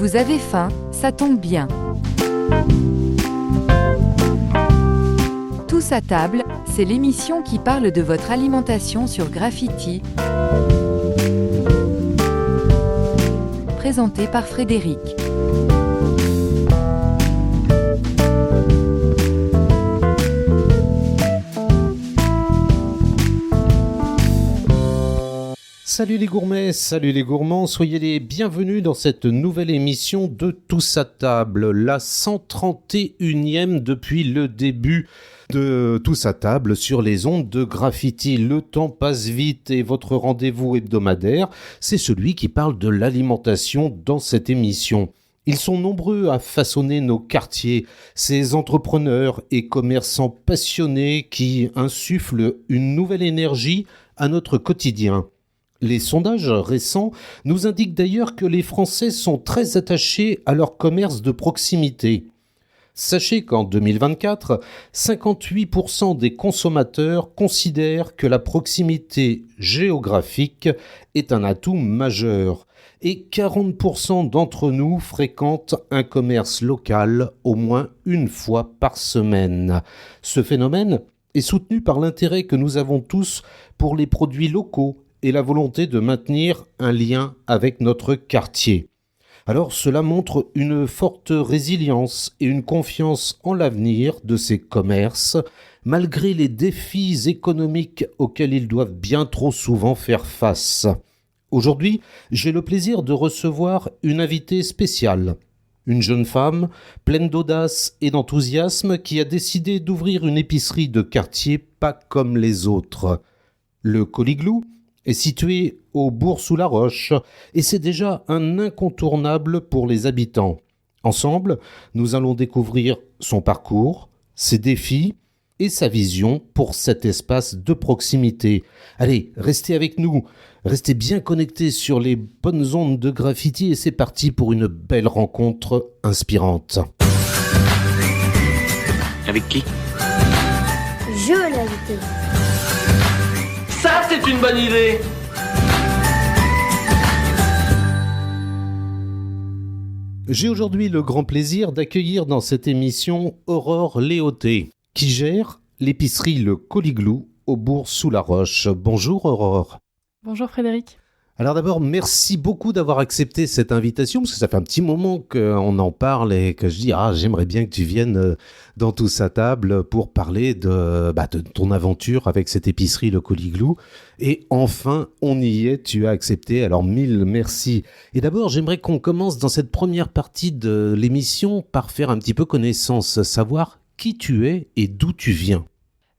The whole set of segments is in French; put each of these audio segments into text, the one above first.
Vous avez faim, ça tombe bien. Tous à table, c'est l'émission qui parle de votre alimentation sur Graffiti. Présentée par Frédéric. Salut les gourmets, salut les gourmands, soyez les bienvenus dans cette nouvelle émission de Tous à table, la 131e depuis le début de Tous à table sur les ondes de Graffiti. Le temps passe vite et votre rendez-vous hebdomadaire, c'est celui qui parle de l'alimentation dans cette émission. Ils sont nombreux à façonner nos quartiers, ces entrepreneurs et commerçants passionnés qui insufflent une nouvelle énergie à notre quotidien. Les sondages récents nous indiquent d'ailleurs que les Français sont très attachés à leur commerce de proximité. Sachez qu'en 2024, 58% des consommateurs considèrent que la proximité géographique est un atout majeur et 40% d'entre nous fréquentent un commerce local au moins une fois par semaine. Ce phénomène est soutenu par l'intérêt que nous avons tous pour les produits locaux et la volonté de maintenir un lien avec notre quartier. Alors cela montre une forte résilience et une confiance en l'avenir de ces commerces, malgré les défis économiques auxquels ils doivent bien trop souvent faire face. Aujourd'hui, j'ai le plaisir de recevoir une invitée spéciale. Une jeune femme pleine d'audace et d'enthousiasme qui a décidé d'ouvrir une épicerie de quartier pas comme les autres. Le Coliglou est situé au Bourg-sous-la-Roche et c'est déjà un incontournable pour les habitants. Ensemble, nous allons découvrir son parcours, ses défis et sa vision pour cet espace de proximité. Allez, restez avec nous, restez bien connectés sur les bonnes ondes de Graffiti et c'est parti pour une belle rencontre inspirante. Avec qui ? Je l'invite. Ça, c'est une bonne idée. J'ai aujourd'hui le grand plaisir d'accueillir dans cette émission Aurore Léoté, qui gère l'épicerie Le Coliglou au Bourg-sous-la-Roche. Bonjour Aurore. Bonjour Frédéric. Alors d'abord, merci beaucoup d'avoir accepté cette invitation, parce que ça fait un petit moment qu'on en parle et que je dis « j'aimerais bien que tu viennes dans Tous à table pour parler de ton aventure avec cette épicerie Le Coliglou. » Et enfin, on y est, tu as accepté, alors mille merci. Et d'abord, j'aimerais qu'on commence dans cette première partie de l'émission par faire un petit peu connaissance, savoir qui tu es et d'où tu viens.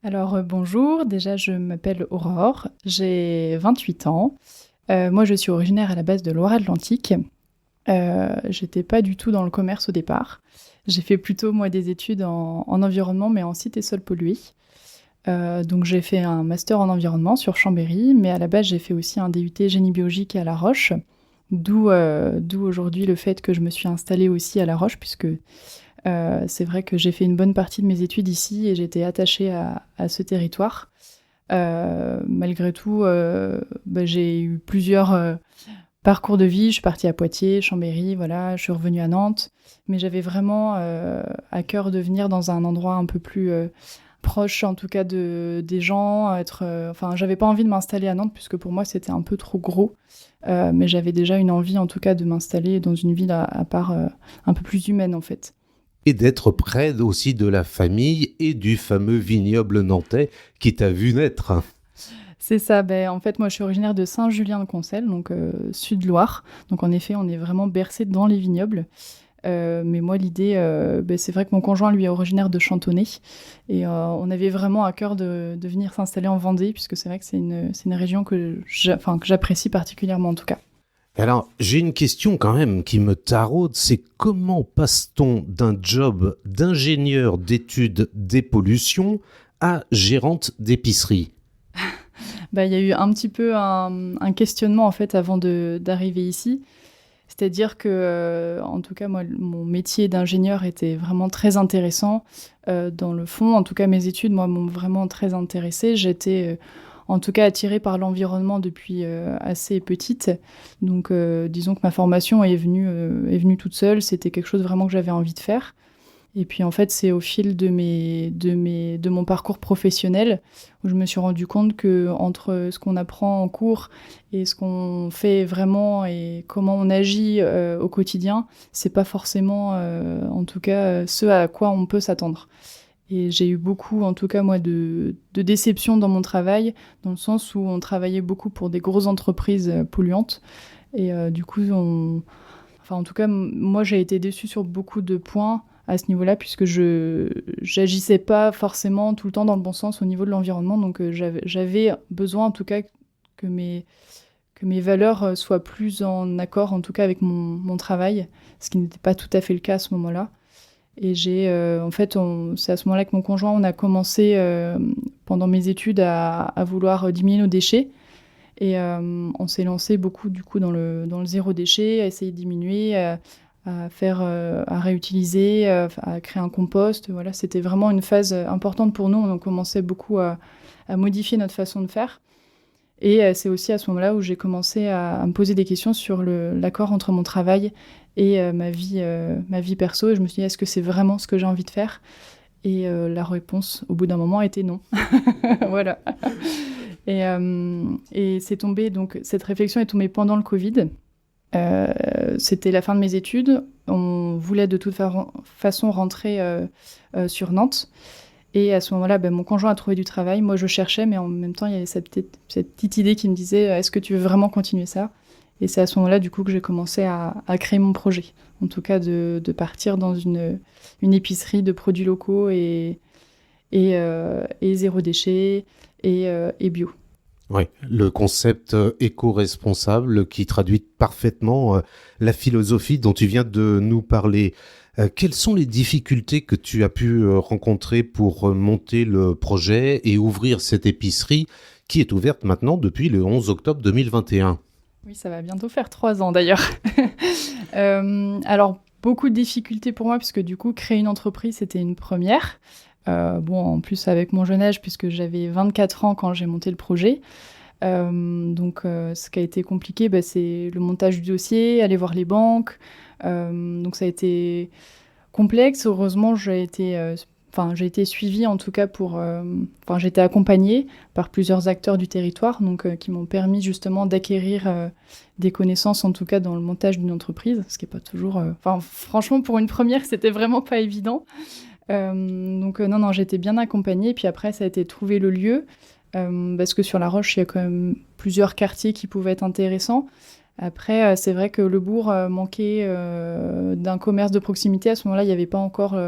Alors bonjour, déjà je m'appelle Aurore, j'ai 28 ans. Moi, je suis originaire à la base de Loire-Atlantique. J'étais pas du tout dans le commerce au départ. J'ai fait plutôt, moi, des études en environnement, mais en sites et sols pollués. Donc, j'ai fait un master en environnement sur Chambéry, mais à la base, j'ai fait aussi un DUT génie biologique à La Roche, d'où aujourd'hui le fait que je me suis installée aussi à La Roche, puisque c'est vrai que j'ai fait une bonne partie de mes études ici et j'étais attachée à ce territoire. Malgré tout, j'ai eu plusieurs parcours de vie. Je suis partie à Poitiers, Chambéry, voilà, je suis revenue à Nantes. Mais j'avais vraiment à cœur de venir dans un endroit un peu plus proche, en tout cas, des gens. J'avais pas envie de m'installer à Nantes, puisque pour moi, c'était un peu trop gros. Mais j'avais déjà une envie, en tout cas, de m'installer dans une ville à part un peu plus humaine, en fait. Et d'être près aussi de la famille et du fameux vignoble nantais qui t'a vu naître. C'est ça, en fait moi je suis originaire de Saint-Julien-de-Concelles, donc Sud-Loire, donc en effet on est vraiment bercé dans les vignobles, mais moi l'idée, c'est vrai que mon conjoint lui est originaire de Chantonnay, et on avait vraiment à cœur de venir s'installer en Vendée, puisque c'est vrai que c'est une région que j'apprécie particulièrement en tout cas. Alors, j'ai une question quand même qui me taraude, c'est comment passe-t-on d'un job d'ingénieur d'études dépollution à gérante d'épicerie ? Il y a eu un petit peu un questionnement en fait avant d'arriver ici. C'est-à-dire que, en tout cas, moi, mon métier d'ingénieur était vraiment très intéressant. Dans le fond, en tout cas, mes études, moi, m'ont vraiment très intéressée. J'étais en tout cas attirée par l'environnement depuis assez petite. Donc disons que ma formation est venue toute seule. C'était quelque chose vraiment que j'avais envie de faire. Et puis en fait, c'est au fil de mon parcours professionnel où je me suis rendu compte que entre ce qu'on apprend en cours et ce qu'on fait vraiment et comment on agit au quotidien, c'est pas forcément, en tout cas, ce à quoi on peut s'attendre. Et j'ai eu beaucoup, en tout cas moi, de déceptions dans mon travail, dans le sens où on travaillait beaucoup pour des grosses entreprises polluantes. Et du coup, en tout cas, moi, j'ai été déçue sur beaucoup de points à ce niveau-là, puisque j'agissais pas forcément tout le temps dans le bon sens au niveau de l'environnement. Donc j'avais besoin, en tout cas, que mes valeurs soient plus en accord, en tout cas, avec mon travail, ce qui n'était pas tout à fait le cas à ce moment-là. Et en fait, c'est à ce moment-là que mon conjoint, on a commencé pendant mes études à vouloir diminuer nos déchets. Et on s'est lancé beaucoup du coup dans le zéro déchet, à essayer de diminuer, à réutiliser, à créer un compost. Voilà, c'était vraiment une phase importante pour nous. On commençait beaucoup à modifier notre façon de faire. Et c'est aussi à ce moment-là où j'ai commencé à me poser des questions sur l'accord entre mon travail et ma vie perso. Et je me suis dit, est-ce que c'est vraiment ce que j'ai envie de faire ? Et la réponse, au bout d'un moment, était non. Voilà. Et c'est tombé, donc cette réflexion est tombée pendant le Covid. C'était la fin de mes études. On voulait de toute façon rentrer sur Nantes. Et à ce moment-là, mon conjoint a trouvé du travail. Moi, je cherchais, mais en même temps, il y avait cette petite idée qui me disait « Est-ce que tu veux vraiment continuer ça ?» Et c'est à ce moment-là, du coup, que j'ai commencé à créer mon projet. En tout cas, de partir dans une épicerie de produits locaux et zéro déchet et bio. Oui, le concept éco-responsable qui traduit parfaitement la philosophie dont tu viens de nous parler. Quelles sont les difficultés que tu as pu rencontrer pour monter le projet et ouvrir cette épicerie qui est ouverte maintenant depuis le 11 octobre 2021 ? Oui, ça va bientôt faire 3 ans d'ailleurs. Alors, beaucoup de difficultés pour moi puisque du coup, créer une entreprise, c'était une première. En plus avec mon jeune âge puisque j'avais 24 ans quand j'ai monté le projet. Donc, ce qui a été compliqué, c'est le montage du dossier, aller voir les banques. Donc ça a été complexe. Heureusement, j'ai été suivie en tout cas j'ai été accompagnée par plusieurs acteurs du territoire, donc qui m'ont permis justement d'acquérir des connaissances en tout cas dans le montage d'une entreprise, ce qui n'est pas toujours. Franchement, pour une première, c'était vraiment pas évident. Donc non, j'ai été bien accompagnée. Puis après, ça a été trouver le lieu, parce que sur La Roche, il y a quand même plusieurs quartiers qui pouvaient être intéressants. Après, c'est vrai que le bourg manquait d'un commerce de proximité. À ce moment-là, il n'y avait pas encore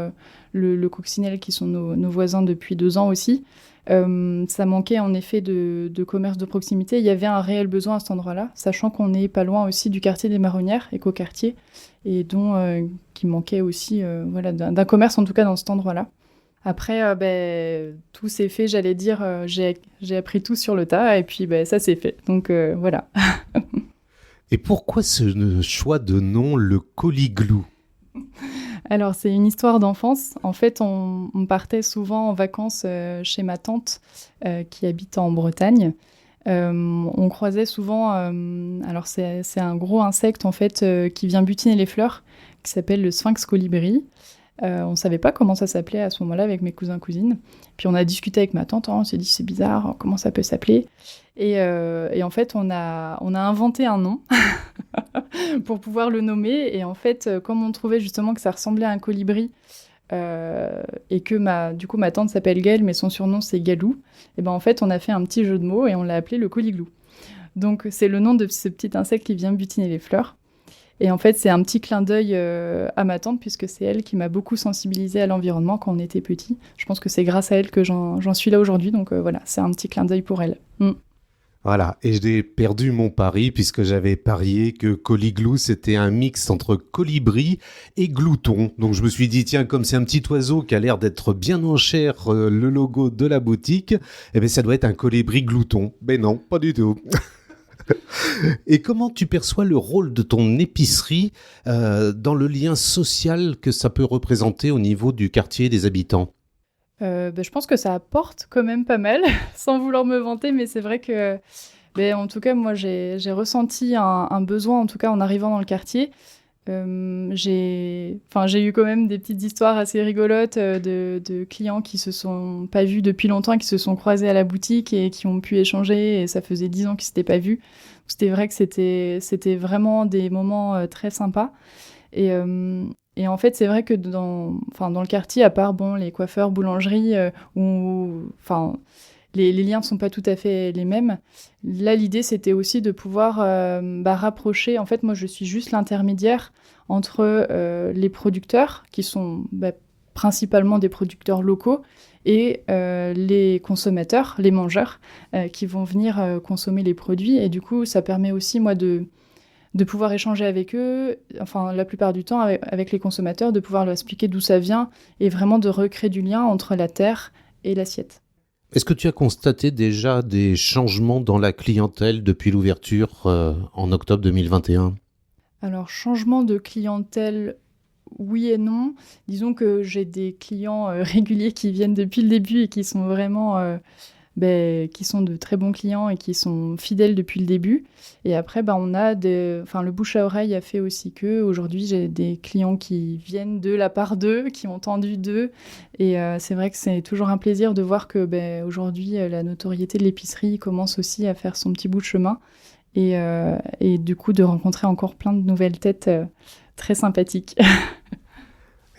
le Coccinelle, qui sont nos voisins depuis 2 ans aussi. Ça manquait en effet de commerce de proximité. Il y avait un réel besoin à cet endroit-là, sachant qu'on n'est pas loin aussi du quartier des Marronnières, écoquartier, et qui manquait aussi d'un commerce, en tout cas dans cet endroit-là. Après, tout s'est fait, j'allais dire, j'ai appris tout sur le tas, et puis ça s'est fait. Donc voilà. Et pourquoi ce choix de nom, le Coliglou ? Alors, c'est une histoire d'enfance. En fait, on partait souvent en vacances chez ma tante qui habite en Bretagne. On croisait souvent... alors, c'est un gros insecte, en fait, qui vient butiner les fleurs, qui s'appelle le sphinx colibri. On ne savait pas comment ça s'appelait à ce moment-là avec mes cousins-cousines. Puis on a discuté avec ma tante, on s'est dit c'est bizarre, comment ça peut s'appeler ? Et en fait, on a inventé un nom pour pouvoir le nommer. Et en fait, comme on trouvait justement que ça ressemblait à un colibri et que ma tante s'appelle Gaëlle, mais son surnom c'est Galou, et en fait, on a fait un petit jeu de mots et on l'a appelé le Coliglou. Donc c'est le nom de ce petit insecte qui vient butiner les fleurs. Et en fait, c'est un petit clin d'œil à ma tante, puisque c'est elle qui m'a beaucoup sensibilisée à l'environnement quand on était petit. Je pense que c'est grâce à elle que j'en suis là aujourd'hui. Donc voilà, c'est un petit clin d'œil pour elle. Voilà, et j'ai perdu mon pari puisque j'avais parié que Coliglou, c'était un mix entre colibri et glouton. Donc je me suis dit, tiens, comme c'est un petit oiseau qui a l'air d'être bien en chair, le logo de la boutique, ça doit être un colibri glouton. Mais non, pas du tout. Et comment tu perçois le rôle de ton épicerie dans le lien social que ça peut représenter au niveau du quartier des habitants ? Je pense que ça apporte quand même pas mal, sans vouloir me vanter, mais c'est vrai que, en tout cas, moi, j'ai ressenti un besoin, en tout cas, en arrivant dans le quartier. J'ai eu quand même des petites histoires assez rigolotes de clients qui se sont pas vus depuis longtemps, qui se sont croisés à la boutique et qui ont pu échanger, et ça faisait 10 ans qu'ils s'étaient pas vus. C'était vrai que c'était vraiment des moments très sympas. Et en fait, c'est vrai que dans le quartier, à part les coiffeurs, boulangeries, les liens ne sont pas tout à fait les mêmes. Là, l'idée, c'était aussi de pouvoir rapprocher. En fait, moi, je suis juste l'intermédiaire entre les producteurs, qui sont principalement des producteurs locaux, et les consommateurs, les mangeurs, qui vont venir consommer les produits. Et du coup, ça permet aussi, moi, de pouvoir échanger avec eux, la plupart du temps avec les consommateurs, de pouvoir leur expliquer d'où ça vient et vraiment de recréer du lien entre la terre et l'assiette. Est-ce que tu as constaté déjà des changements dans la clientèle depuis l'ouverture en octobre 2021 ? Alors, changement de clientèle, oui et non. Disons que j'ai des clients réguliers qui viennent depuis le début et qui sont vraiment... qui sont de très bons clients et qui sont fidèles depuis le début. Et après, on a le bouche à oreille a fait aussi que aujourd'hui j'ai des clients qui viennent de la part d'eux, qui ont entendu d'eux. Et c'est vrai que c'est toujours un plaisir de voir que aujourd'hui la notoriété de l'épicerie commence aussi à faire son petit bout de chemin. Et du coup de rencontrer encore plein de nouvelles têtes très sympathiques.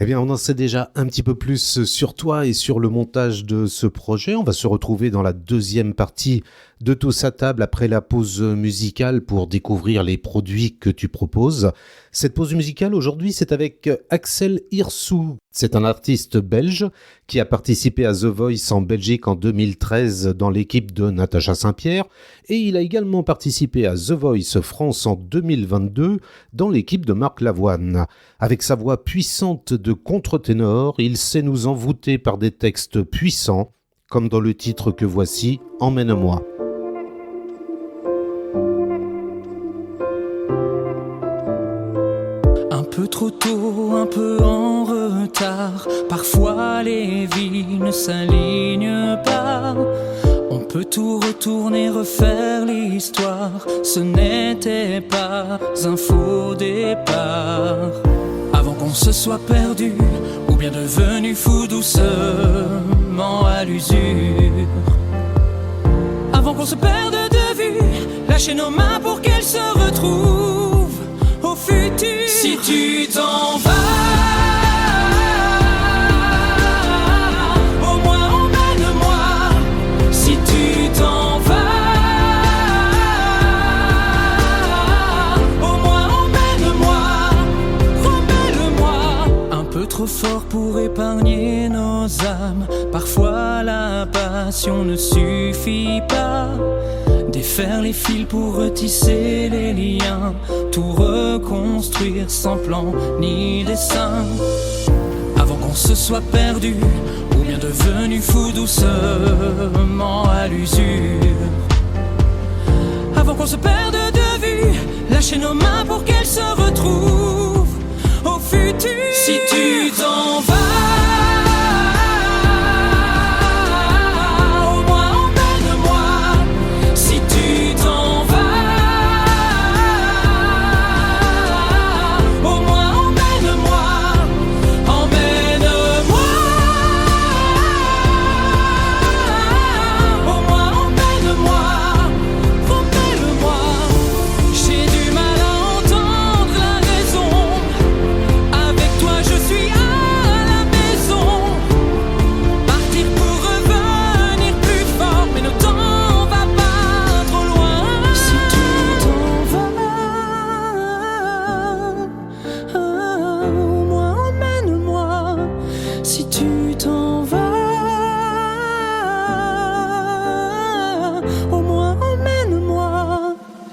Eh bien, on en sait déjà un petit peu plus sur toi et sur le montage de ce projet. On va se retrouver dans la deuxième partie de Tous à table après la pause musicale pour découvrir les produits que tu proposes. Cette pause musicale aujourd'hui, c'est avec Axel Hirsou. C'est un artiste belge qui a participé à The Voice en Belgique en 2013 dans l'équipe de Natacha Saint-Pierre et il a également participé à The Voice France en 2022 dans l'équipe de Marc Lavoine. Avec sa voix puissante de contre-ténor, il sait nous envoûter par des textes puissants, comme dans le titre que voici, Emmène-moi. Un peu trop tôt, un peu en retard, parfois les vies ne s'alignent pas. On peut tout retourner, refaire l'histoire, ce n'était pas un faux départ. Avant qu'on se soit perdu, ou bien devenu fou doucement à l'usure. Avant qu'on se perde de vue, lâcher nos mains pour qu'elles se retrouvent au futur. Si tu t'en vas, au moins emmène-moi. Si tu t'en vas, au moins emmène-moi. Remets-le-moi. Un peu trop fort pour épargner nos âmes. Parfois la passion ne suffit pas. Défaire les fils pour retisser les liens, tout reconstruire sans plan ni dessin. Avant qu'on se soit perdu, ou bien devenu fou doucement à l'usure. Avant qu'on se perde de vue, lâcher nos mains pour qu'elles se retrouvent au futur. Si tu t'en vas,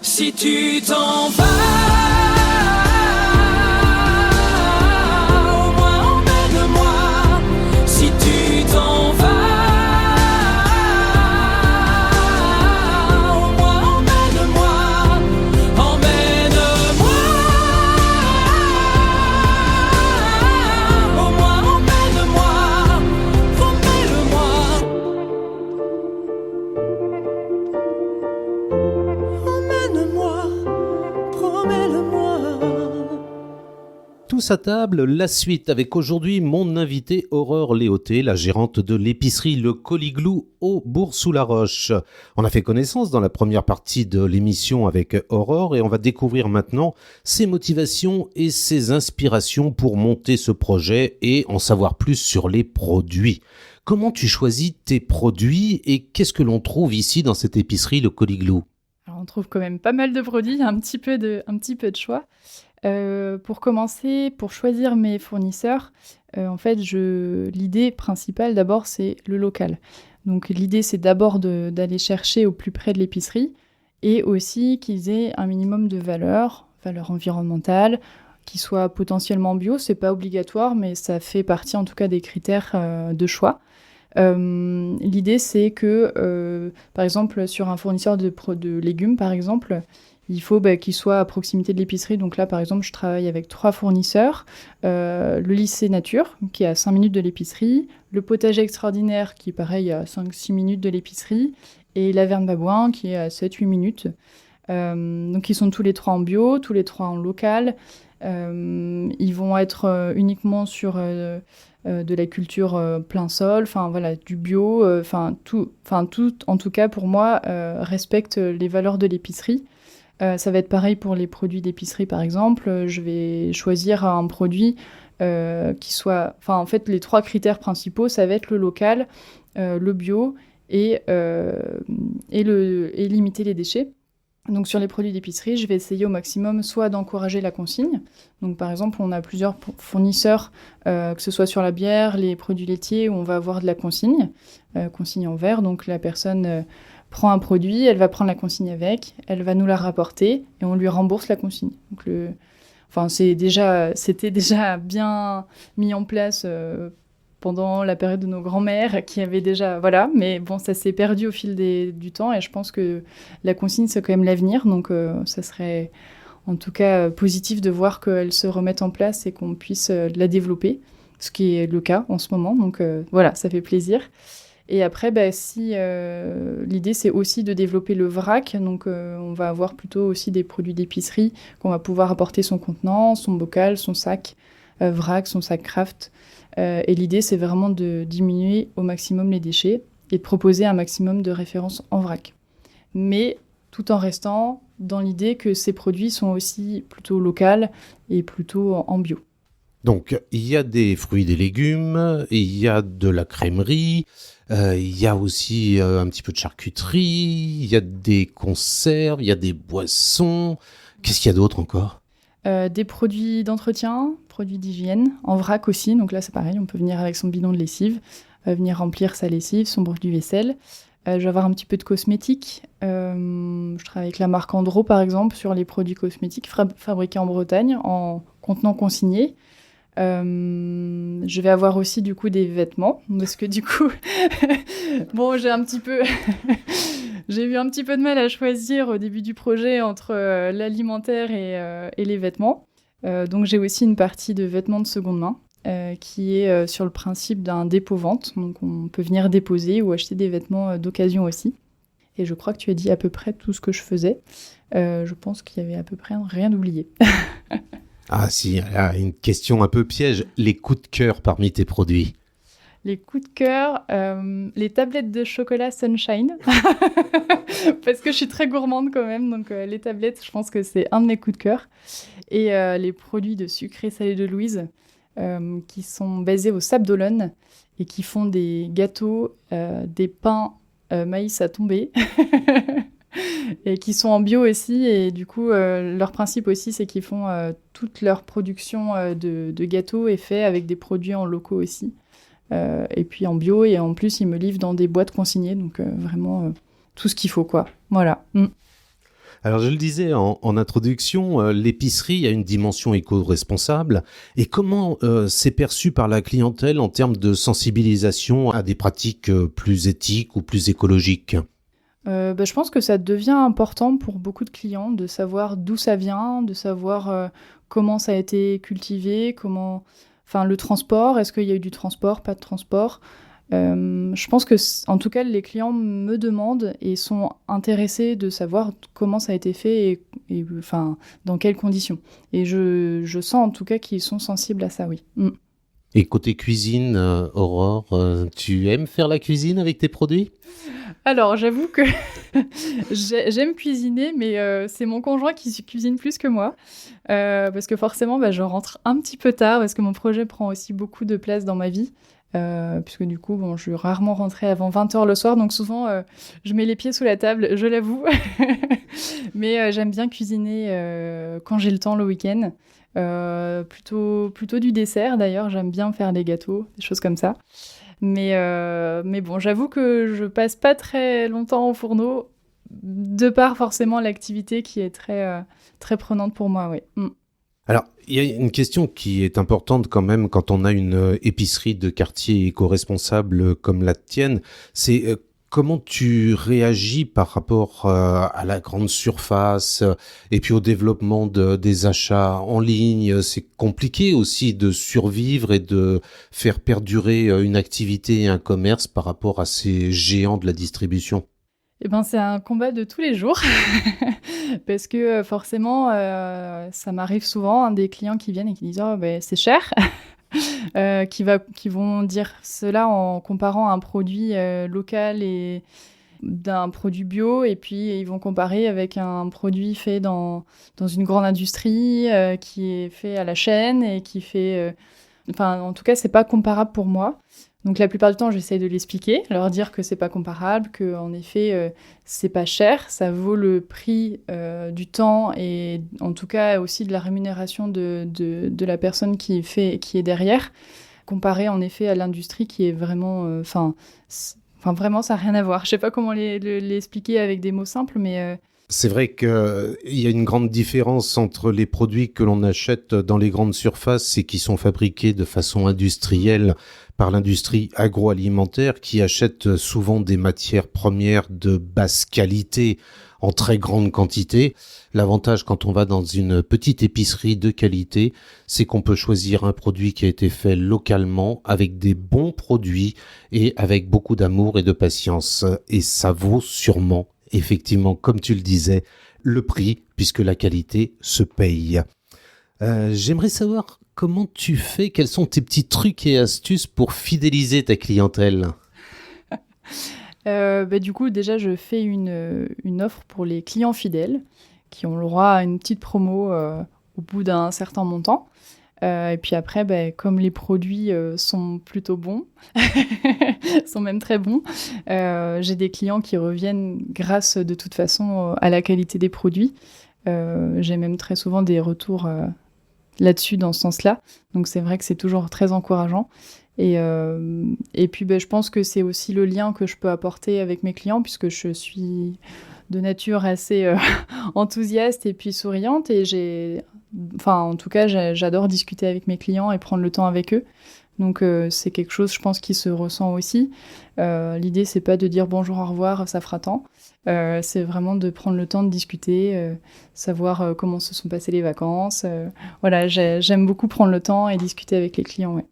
si tu t'en vas. Tous à table, la suite avec aujourd'hui mon invitée Aurore Léoté, la gérante de l'épicerie Le Coliglou au Bourg-sous-la-Roche. On a fait connaissance dans la première partie de l'émission avec Aurore et on va découvrir maintenant ses motivations et ses inspirations pour monter ce projet et en savoir plus sur les produits. Comment tu choisis tes produits et qu'est-ce que l'on trouve ici dans cette épicerie Le Coliglou ? Alors, on trouve quand même pas mal de produits, il y a un petit peu de choix. Pour commencer, pour choisir mes fournisseurs, en fait, l'idée principale d'abord, c'est le local. Donc l'idée, c'est d'abord d'aller chercher au plus près de l'épicerie et aussi qu'ils aient un minimum de valeur environnementale, qu'ils soient potentiellement bio. C'est pas obligatoire, mais ça fait partie en tout cas des critères de choix. L'idée, c'est que, par exemple, sur un fournisseur de légumes, par exemple, il faut qu'il soit à proximité de l'épicerie. Donc là, par exemple, je travaille avec 3 fournisseurs. Le lycée Nature, qui est à 5 minutes de l'épicerie. Le potager extraordinaire, qui est pareil, à 5-6 minutes de l'épicerie. Et Laverne Babouin, qui est à 7-8 minutes. Donc ils sont tous les 3 en bio, tous les 3 en local. Ils vont être uniquement sur de la culture plein sol, du bio, tout, en tout cas pour moi, respecte les valeurs de l'épicerie. Ça va être pareil pour les produits d'épicerie, par exemple. Je vais choisir un produit qui soit... en fait, les 3 critères principaux, ça va être le local, le bio et limiter les déchets. Donc sur les produits d'épicerie, je vais essayer au maximum soit d'encourager la consigne. Donc par exemple, on a plusieurs fournisseurs, que ce soit sur la bière, les produits laitiers, où on va avoir de la consigne en verre. Donc la personne prend un produit, elle va prendre la consigne avec, elle va nous la rapporter et on lui rembourse la consigne. Donc c'était déjà bien mis en place pendant la période de nos grands-mères qui avaient déjà... Voilà, mais bon, ça s'est perdu au fil du temps et je pense que la consigne, c'est quand même l'avenir. Donc, ça serait en tout cas positif de voir qu'elle se remette en place et qu'on puisse la développer, ce qui est le cas en ce moment. Donc, voilà, ça fait plaisir. Et après, l'idée, c'est aussi de développer le vrac. Donc, on va avoir plutôt aussi des produits d'épicerie qu'on va pouvoir apporter son contenant, son bocal, son sac vrac, son sac craft. Et l'idée, c'est vraiment de diminuer au maximum les déchets et de proposer un maximum de références en vrac. Mais tout en restant dans l'idée que ces produits sont aussi plutôt locaux et plutôt en bio. Donc, il y a des fruits et des légumes, il y a de la crèmerie, il y a aussi un petit peu de charcuterie, il y a des conserves, il y a des boissons. Qu'est-ce qu'il y a d'autre encore ? Des produits d'entretien, produits d'hygiène, en vrac aussi. Donc là, c'est pareil, on peut venir avec son bidon de lessive, venir remplir sa lessive, son produit vaisselle. Je vais avoir un petit peu de cosmétiques. Je travaille avec la marque Andro, par exemple, sur les produits cosmétiques fabriqués en Bretagne, en contenant consigné. Je vais avoir aussi, du coup, des vêtements, parce que, du coup, bon, j'ai eu un petit peu de mal à choisir au début du projet entre l'alimentaire et les vêtements. Donc j'ai aussi une partie de vêtements de seconde main qui est sur le principe d'un dépôt-vente. Donc on peut venir déposer ou acheter des vêtements d'occasion aussi. Et je crois que tu as dit à peu près tout ce que je faisais. Je pense qu'il y avait à peu près rien oublié. Ah si, là, une question un peu piège. Les coups de cœur parmi tes produits ? Les coups de cœur, les tablettes de chocolat Sunshine, parce que je suis très gourmande quand même, donc les tablettes, je pense que c'est un de mes coups de cœur. Et les produits de sucré salé de Louise, qui sont basés au Sable d'Olonne et qui font des gâteaux, des pains maïs à tomber, et qui sont en bio aussi. Et du coup, leur principe aussi, c'est qu'ils font toute leur production de gâteaux est fait avec des produits en locaux aussi. Et puis en bio, et en plus ils me livrent dans des boîtes consignées, donc vraiment tout ce qu'il faut, quoi. Voilà. Alors je le disais en introduction, l'épicerie a une dimension éco-responsable. Et comment c'est perçu par la clientèle en termes de sensibilisation à des pratiques plus éthiques ou plus écologiques ? Je pense que ça devient important pour beaucoup de clients de savoir d'où ça vient, de savoir comment ça a été cultivé, le transport, est-ce qu'il y a eu du transport, pas de transport. Je pense que, en tout cas, les clients me demandent et sont intéressés de savoir comment ça a été fait et enfin, dans quelles conditions. Et je sens en tout cas qu'ils sont sensibles à ça, oui. Et côté cuisine, Aurore, tu aimes faire la cuisine avec tes produits ? Alors, j'avoue que j'aime cuisiner, mais c'est mon conjoint qui cuisine plus que moi. Parce que forcément, je rentre un petit peu tard, parce que mon projet prend aussi beaucoup de place dans ma vie. Puisque du coup, je suis rarement rentrée avant 20h le soir, donc souvent, je mets les pieds sous la table, je l'avoue. Mais j'aime bien cuisiner quand j'ai le temps le week-end. Plutôt du dessert, d'ailleurs. J'aime bien faire des gâteaux, des choses comme ça. Mais bon, j'avoue que je passe pas très longtemps au fourneau, de par forcément l'activité qui est très, très prenante pour moi, oui. Alors, il y a une question qui est importante quand même quand on a une épicerie de quartier éco-responsable comme la tienne, c'est comment tu réagis par rapport à la grande surface et puis au développement des achats en ligne. C'est compliqué aussi de survivre et de faire perdurer une activité et un commerce par rapport à ces géants de la distribution. Eh ben, c'est un combat de tous les jours parce que forcément, ça m'arrive souvent, des clients qui viennent et qui disent « Oh, c'est cher !» qui vont dire cela en comparant un produit local et d'un produit bio, et puis ils vont comparer avec un produit fait dans une grande industrie qui est fait à la chaîne et qui fait... en tout cas, c'est pas comparable pour moi. Donc la plupart du temps, j'essaie de l'expliquer, leur dire que c'est pas comparable, que en effet, c'est pas cher, ça vaut le prix du temps et en tout cas aussi de la rémunération de la personne qui est derrière, comparé en effet à l'industrie qui est vraiment, vraiment ça n'a rien à voir. Je sais pas comment l'expliquer avec des mots simples, mais C'est vrai qu'il y a une grande différence entre les produits que l'on achète dans les grandes surfaces et qui sont fabriqués de façon industrielle par l'industrie agroalimentaire qui achète souvent des matières premières de basse qualité en très grande quantité. L'avantage quand on va dans une petite épicerie de qualité, c'est qu'on peut choisir un produit qui a été fait localement avec des bons produits et avec beaucoup d'amour et de patience. Et ça vaut sûrement, effectivement, comme tu le disais, le prix, puisque la qualité se paye. J'aimerais savoir comment tu fais, quels sont tes petits trucs et astuces pour fidéliser ta clientèle ? Du coup, déjà, je fais une offre pour les clients fidèles qui ont le droit à une petite promo au bout d'un certain montant. Et puis après, comme les produits sont plutôt bons, sont même très bons, j'ai des clients qui reviennent grâce de toute façon à la qualité des produits. J'ai même très souvent des retours là-dessus dans ce sens-là. Donc c'est vrai que c'est toujours très encourageant. Et puis je pense que c'est aussi le lien que je peux apporter avec mes clients puisque je suis de nature assez enthousiaste et puis souriante et en tout cas, j'adore discuter avec mes clients et prendre le temps avec eux. Donc, c'est quelque chose, je pense, qui se ressent aussi. L'idée, c'est pas de dire bonjour, au revoir, ça fera tant. C'est vraiment de prendre le temps de discuter, savoir comment se sont passées les vacances. Voilà, j'aime beaucoup prendre le temps et discuter avec les clients, ouais.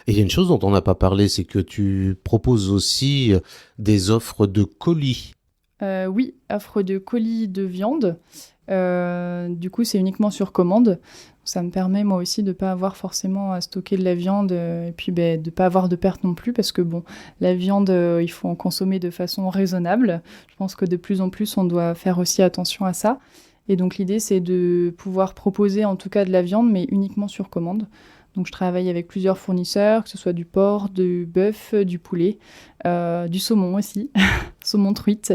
Et il y a une chose dont on n'a pas parlé, c'est que tu proposes aussi des offres de colis. Oui, offre de colis de viande. Du coup, c'est uniquement sur commande. Ça me permet, moi aussi, de ne pas avoir forcément à stocker de la viande et puis de ne pas avoir de perte non plus parce que, la viande, il faut en consommer de façon raisonnable. Je pense que de plus en plus, on doit faire aussi attention à ça. Et donc, l'idée, c'est de pouvoir proposer, en tout cas, de la viande, mais uniquement sur commande. Donc, je travaille avec plusieurs fournisseurs, que ce soit du porc, du bœuf, du poulet, du saumon aussi, saumon truite.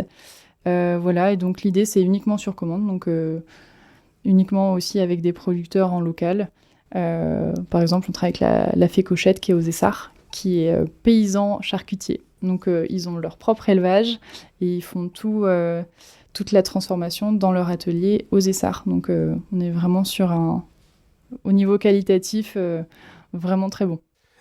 Voilà, et donc l'idée, c'est uniquement sur commande, donc uniquement aussi avec des producteurs en local. Par exemple, on travaille avec la Fée Cochette qui est aux Essarts, qui est paysan charcutier. Donc, ils ont leur propre élevage et ils font toute la transformation dans leur atelier aux Essarts. Donc, on est vraiment sur au niveau qualitatif, vraiment très bon.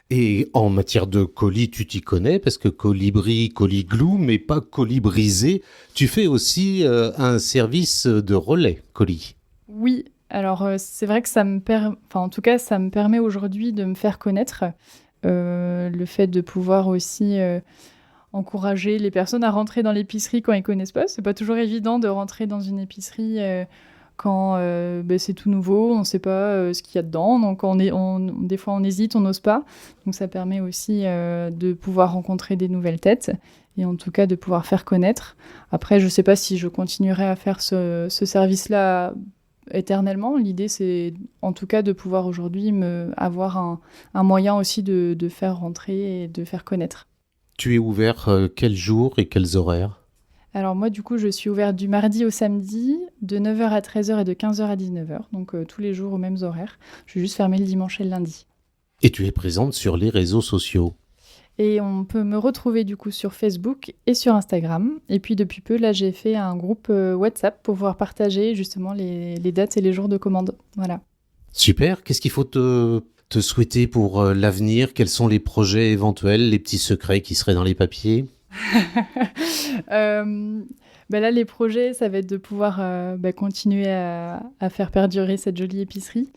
Et en matière de colis, tu t'y connais parce que colibri, colis-glou, mais pas colis brisé. Tu fais aussi un service de relais colis. Oui, alors c'est vrai que ça me permet aujourd'hui de me faire connaître. le fait de pouvoir aussi encourager les personnes à rentrer dans l'épicerie quand ils connaissent pas. C'est pas toujours évident de rentrer dans une épicerie quand c'est tout nouveau, on ne sait pas ce qu'il y a dedans, donc des fois on hésite, on n'ose pas. Donc ça permet aussi de pouvoir rencontrer des nouvelles têtes et en tout cas de pouvoir faire connaître. Après, je ne sais pas si je continuerai à faire ce service-là éternellement. L'idée, c'est en tout cas de pouvoir aujourd'hui avoir un moyen aussi de faire rentrer et de faire connaître. Tu es ouvert quels jours et quels horaires ? Alors moi, du coup, je suis ouverte du mardi au samedi, de 9h à 13h et de 15h à 19h, donc tous les jours aux mêmes horaires. Je suis juste fermée le dimanche et le lundi. Et tu es présente sur les réseaux sociaux ? Et on peut me retrouver du coup sur Facebook et sur Instagram. Et puis depuis peu, là, j'ai fait un groupe WhatsApp pour pouvoir partager justement les dates et les jours de commande. Voilà. Super. Qu'est-ce qu'il faut te souhaiter pour l'avenir ? Quels sont les projets éventuels, les petits secrets qui seraient dans les papiers ? Là, les projets, ça va être de pouvoir continuer à faire perdurer cette jolie épicerie.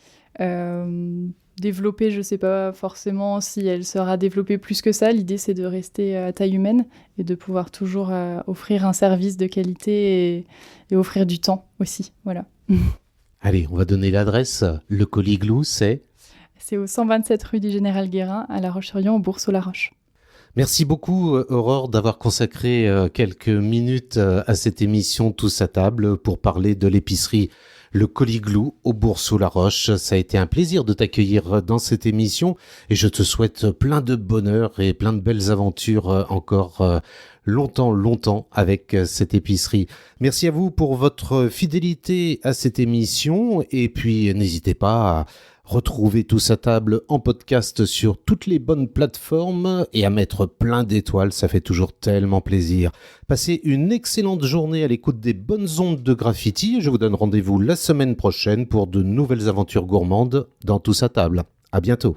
Développer, je ne sais pas forcément si elle sera développée plus que ça. L'idée, c'est de rester à taille humaine et de pouvoir toujours offrir un service de qualité et offrir du temps aussi. Voilà. Allez, on va donner l'adresse. Le Coliglou, c'est au 127 rue du Général Guérin, à La Roche-sur-Yon, au Bourg-sous-la-Roche. Merci beaucoup, Aurore, d'avoir consacré quelques minutes à cette émission Tous à table pour parler de l'épicerie Le Coliglou au Bourg-sous-la-Roche. Ça a été un plaisir de t'accueillir dans cette émission et je te souhaite plein de bonheur et plein de belles aventures encore longtemps avec cette épicerie. Merci à vous pour votre fidélité à cette émission et puis n'hésitez pas à retrouver Tous à table en podcast sur toutes les bonnes plateformes et à mettre plein d'étoiles, ça fait toujours tellement plaisir. Passez une excellente journée à l'écoute des bonnes ondes de Graffiti. Je vous donne rendez-vous la semaine prochaine pour de nouvelles aventures gourmandes dans Tous à table. À bientôt.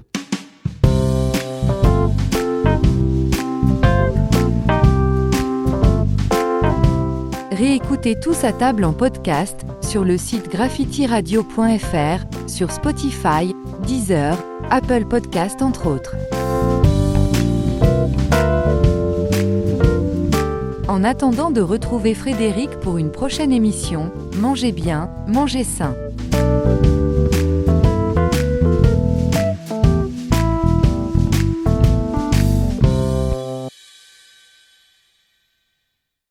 Réécoutez Tous à table en podcast sur le site graffitiradio.fr, sur Spotify, Deezer, Apple Podcast entre autres. En attendant de retrouver Frédéric pour une prochaine émission, mangez bien, mangez sain.